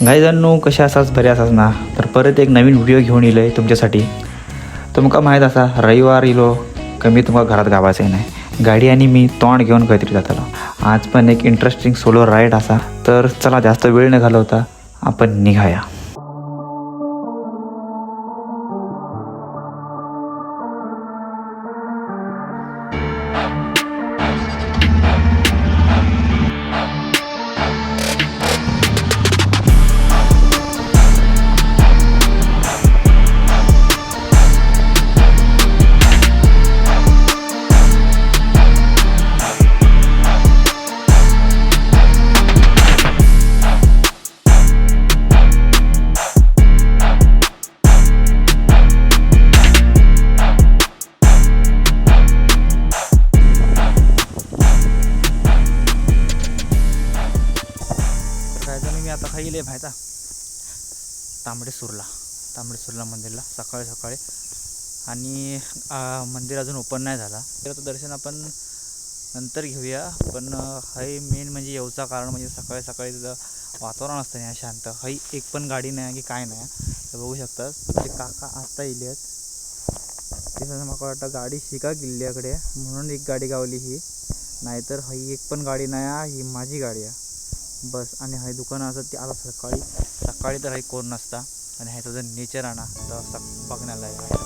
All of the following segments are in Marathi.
गाईजांनो कशा असाच बरे असाच ना. तर परत एक नवीन व्हिडिओ घेऊन येलो आहे तुमच्यासाठी. तुमका माहीत असा रविवार इलो कमी तुमका घरात गावाचं नाही. गाडी आणि मी तोंड घेऊन काहीतरी जातालो. आज पण एक इंटरेस्टिंग सोलो राईड असा. तर चला जास्त वेळ न घालवता आपण निघाया. मी आता खाईल माहिती तांबडेसूरला मंदिरला सकाळी सकाळी. आणि मंदिर अजून ओपन नाही झाला. तर दर्शन आपण नंतर घेऊया. पण हाही मेन म्हणजे येऊचा कारण म्हणजे सकाळी सकाळी तिथं वातावरण असतं नाही शांत. हाही एक पण गाडी नाही की काय नाही. तर बघू शकतात ते काका आता येले आहेत. ते मला वाटतं गाडी शिका किल्ल्याकडे म्हणून एक गाडी गावली ही. नाहीतर हाही एक पण गाडी नाही. ही माझी गाडी आहे बस. आणि हाय दुकानं असं ते आता सकाळी सकाळी तर हाही कोण नसता. आणि ह्याचं जर नेचर आहे ना तर बघण्याला आहे.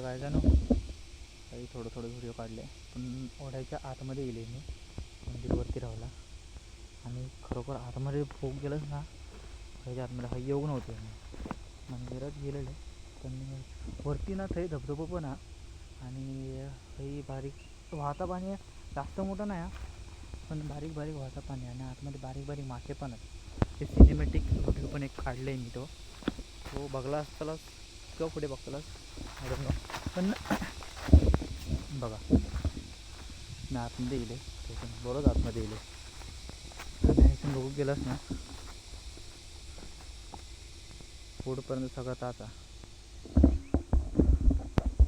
काय जाणू काही थोडं व्हिडिओ काढले. पण ओढ्याच्या आतमध्ये गेले मी. मंदिरवरती राहिला आणि खरोखर आतमध्ये फोक गेलंच ना. ओढ्याच्या आतमध्ये हा येऊ नव्हते. मंदिरात गेलेले पण वरती ना थंय धबधबा पण आहे. आणि काही बारीक वाहता पाणी आहे. जास्त मोठं नाही पण बारीक बारीक वाहता पाणी आहे. आणि आतमध्ये बारीक बारीक मासे पण आहेत. ते सिनेमॅटिक व्हिडिओ पण एक काढले आहे मी. तो बघला असतालाच किंवा पुढे बघतालाच पण बघा मी आतमध्ये येईल बरोबर आतमध्ये येईल. आणि इथून बघू गेलास ना पुढपर्यंत सगळं ताचा.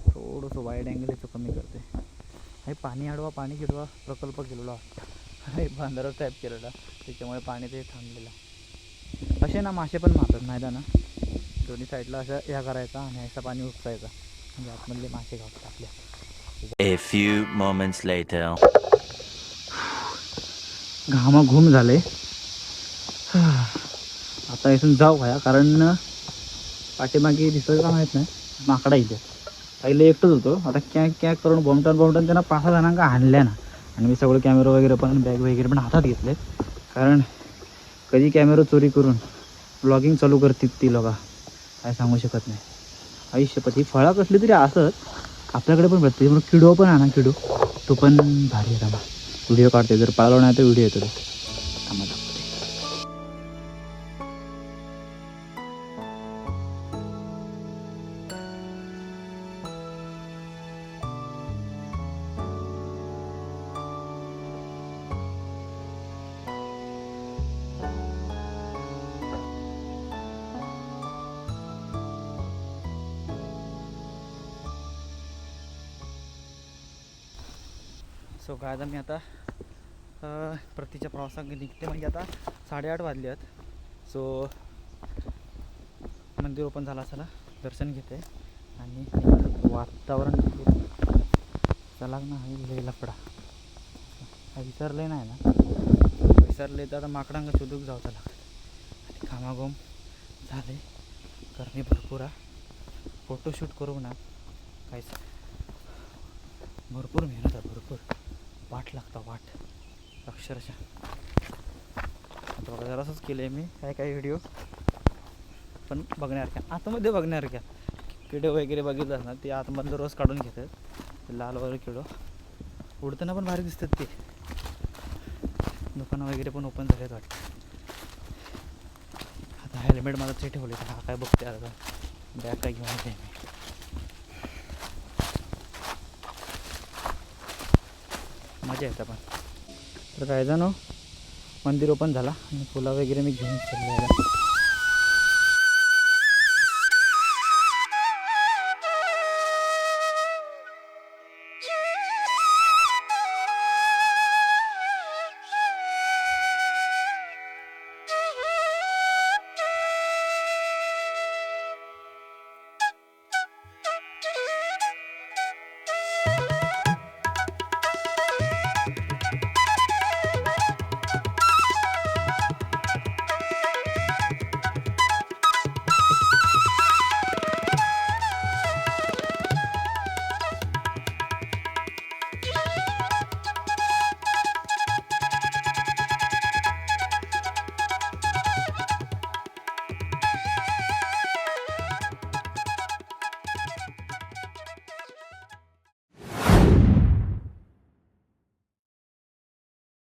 थोडंसं वाईड अँगल याचं कमी करते. हे पाणी अडवा पाणी गिडवा प्रकल्प केलेला हे बांधारा टाईप केलेला. त्याच्यामुळे पाणी ते थांबलेलं. असे ना मासे पण मारतात नाही ना. दोन्ही साईडला असं या करायचा आणि ह्याचा पाणी उपसायचा म्हणजे आतमधले मासे घालतात आपल्या. A few moments later. घामाघूम झाले. आता इथून जाऊ व्हाया कारण पाठीमागे दिसत का माहीत नाही. माकडा इथे पहिले एकटंच होतो. आता कॅक करून बोमटन त्यांना 5-6 जणांना हाणल्या ना. आणि मी सगळं कॅमेरा वगैरे पण बॅग वगैरे पण हातात घेतले. कारण कधी कॅमेरा चोरी करून ब्लॉगिंग चालू करतील ती लोक काय सांगू शकत नाही. आयुष्यपती फळा कसली तरी असत आपल्याकडे पण भेटते. म्हणून किडो पण आणा. किडो तो पण भारी आहे. व्हिडिओ काढते जर पाळलो नाही तर व्हिडिओ येतो. आम्हाला सो काय आता मी आता परतीच्या प्रवासात निघते म्हणजे आता 8:30 वाजले आहेत. सो मंदिर ओपन झालं असला दर्शन घेते आणि वातावरण चला ना लय लफडा विसरले नाही ना विसरले तर आता माकडांना शोधूक जावं लागतं आणि कामागोम झाले करणे भरपूर फोटोशूट करू ना काहीच भरपूर मेहनत आहे भरपूर वाट लागतं वाट अक्षरशः आता बघा जरासंच केलं आहे मी काय व्हिडिओ पण बघण्यासारख्या आतमध्ये बघण्यासारख्या किडे वगैरे बघितलं ना ते आतमधलं रोज काढून घेतात लाल वगैरे किडो उडताना पण भारी दिसतात ते दुकानं वगैरे पण ओपन झालेत वाटतं आता हेल्मेट मला ते ठेवले हा काय बघते आता बॅग काय घेऊन येते मी मजा येतं पण तर काय जाणं मंदिर ओपन झाला आणि फुलं वगैरे मी घेऊन चाललेला